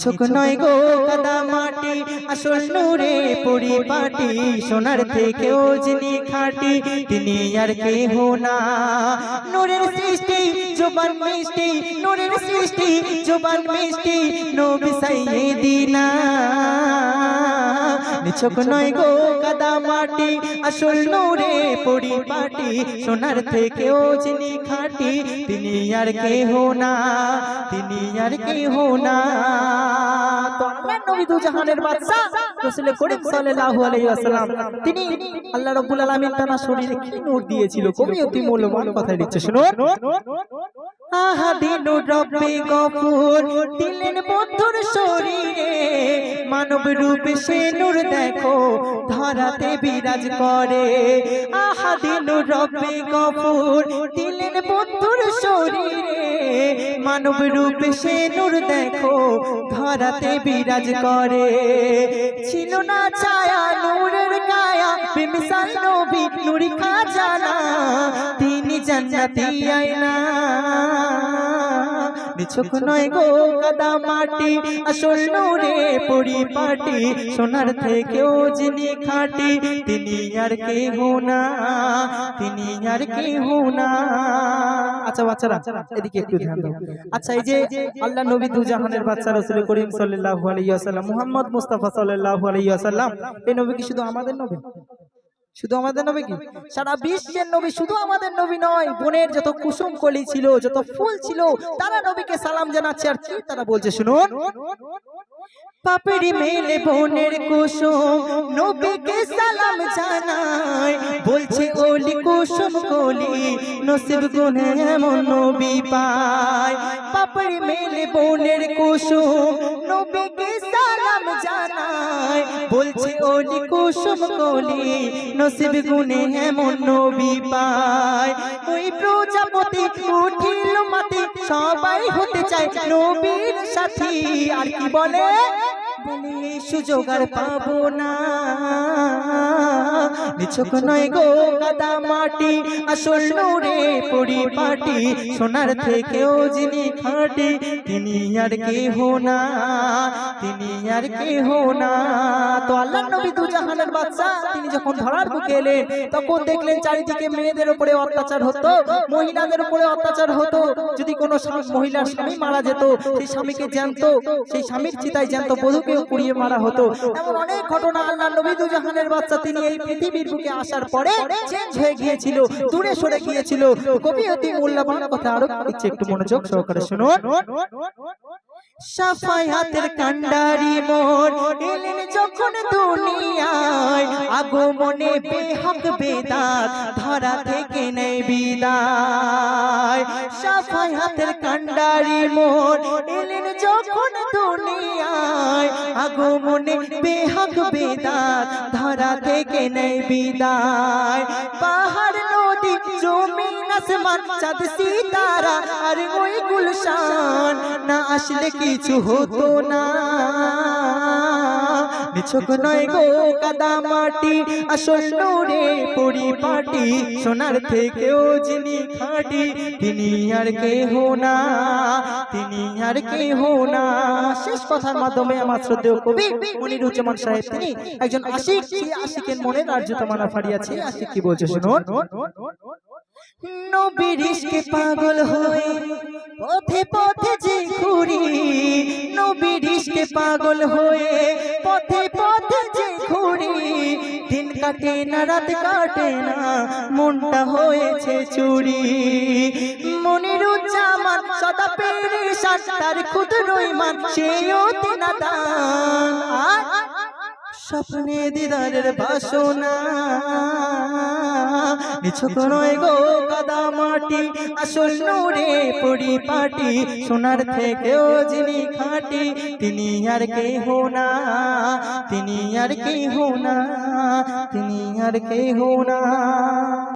নিছক নয় গো কাদা মাটি, আসল নূরে পরিপাটি, সোনার থেকেও যিনি খাঁটি তিনি আর কেহ না। নূরের সৃষ্টি জবান মিষ্টি, নূরের সৃষ্টি জবান মিষ্টি, নবী সাইয়্যিদিনা। নিছক নয় গো কাদা মাটি, আসল নূরে পরিপাটি, সোনার থেকেও যিনি খাঁটি তিনি আর কেহ না, তিনি আর কেহ না। তো আল্লাহর নবী দু জাহানের বাদশা রাসূল করিম সাল্লাল্লাহু আলাইহি ওয়াসাল্লাম, তিনি আল্লাহ রাব্বুল আলামিন তার শরীরে কি নূর দিয়েছিল, কবি অতি মূল্যবান কথা লিখছে, শুনুন। আহাদিনুর রব্বে গফুর দিলেন বন্ধুর শরীরে, মানব রূপে সে নূর দেখো ধরাতে বিরাজ করে। আহাদিনুর রব্বে গফুর দিলেন বন্ধুর শরীরে, মানব রূপে সে নূর দেখো ধরাতে বিরাজ করে। ছিল না ছায়া নূরের কায়া, বেমিসাল নবী নূরি খাজানা, তিনি জান্নাতি আয়না। নিছক নয় গো কাদা মাটি, আসল নূরে পরিপাটি, সোনার থেকেও যিনি খাঁটি তিনি আর কেহ না, তিনি আর কেহ না। আচ্ছা বাচ্চারা এদিকে একটু ধ্যান দাও। আচ্ছা, এই যে আল্লাহ নবী দু জাহানের বাদশা রাসূল করিম সাল্লাল্লাহু আলাইহি ওয়াসাল্লাম, মুহাম্মদ মুস্তাফা সাল্লাল্লাহু আলাইহি ওয়াসাল্লাম, এই নবী কি শুধু আমাদের নবী? শুধু আমাদের নবী কি? সারা বিশ্বের নবী। শুধু আমাদের নবী নয়, বনের যত কুসুম কলি ছিল, যত ফুল ছিল, তারা নবীকে সালাম জানাচ্ছে। আর কি তারা বলছে শুনুন। পাপড়ি মেলে বনের কুসুম নবীকে সালাম জানায়, বলছে ওলি কুসুম কলি নসিব গুনে এমন নবী পায়। পাপড়ি মেলে বনের কুসুম নবীকে সালাম জানায়, বলছে ওলি কুসুম কলি নসিব গুনে এমন নবী পায়। ওই প্রজাপতি উঠিল মাটি, সবাই হতে চায় নবীর সাথী। আর কি বলে? সুযোগ আর পাবো না। নিছক নয় গো কাদা মাটি, আসল নূরে পরিপাটি, সোনার থেকেও যিনি খাঁটি তিনি আর কেহ না, তিনি আর কেহ না। তো আল্লাহর নবী দু জাহানের বাদশা, তিনি যখন ধরার বুকে এলেন তখন দেখলেন চারিদিকে মেয়েদের উপরে অত্যাচার হতো, মহিলাদের উপরে অত্যাচার হতো। যদি কোনো মহিলার স্বামী মারা যেত, সেই স্বামীকে জ্যান্ত, সেই স্বামীর চিতায় জ্যান্ত বধূকেও পুড়িয়ে মারা হতো। এমন অনেক ঘটনা আল্লাহর নবী দু জাহানের বাদশা তিনি এই পৃথিবীর বুকে আসার পরে চেঞ্জ হয়ে গিয়েছিল, দূরে সরে গিয়েছিল। কবি অতি মূল্যবান কথা আরো লিখছে, একটু মনোযোগ সহকারে শুনুন। শাফায়াতের কান্ডারি মোর এলেন যখন দুনিয়ায়, আগমনে বেহক বেদাত ধরা থেকে নেই বিদায়। শাফায়াতের কান্ডারি মোর এলেন যখন দুনিয়ায়, আগমনে বেহক বেদাত ধরা থেকে নেই বিদায়। পাহাড় নদী জমিন আসমান চাঁদ সিতারা আর ওই গুলশান না আসলে কিছু হতো না। নিছক নয় গো কাদা মাটি, আসল নূরে পরিপাটি, সোনার থেকেও যিনি খাঁটি তিনি আর কেহ না, তিনি আর কেহ না। শেষ কথার মাধ্যমে আমার শ্রদ্ধেয় কবি মনিরুজ্জামান সাহেব, তিনি একজন আশিক, সেই আশিকের মনের আর্যতা মানা ফাড়িয়াছে। আশিক কি বলছে শুনুন। নবীর ইশকে পাগল হয়ে পথে পথে যে ঘুরি, নবীর ইশকে পাগল হয়ে পথে পথে যে ঘুরি, দিন কাটে না রাত কাটে না মনটা হয়েছে চুরি। মনিরুজ্জামান সদা পেরেশান, তার ক্ষুদ্র ঈমান সেও তিনা দান। স্বপ্নে দিদারের বাসনা, নিছক নয় গো কাদা মাটি, আসল নূরে পরিপাটি, সোনার থেকেও যিনি খাঁটি তিনি আর কেহ না, তিনি আর কেহ না, তিনি আর কেহ না।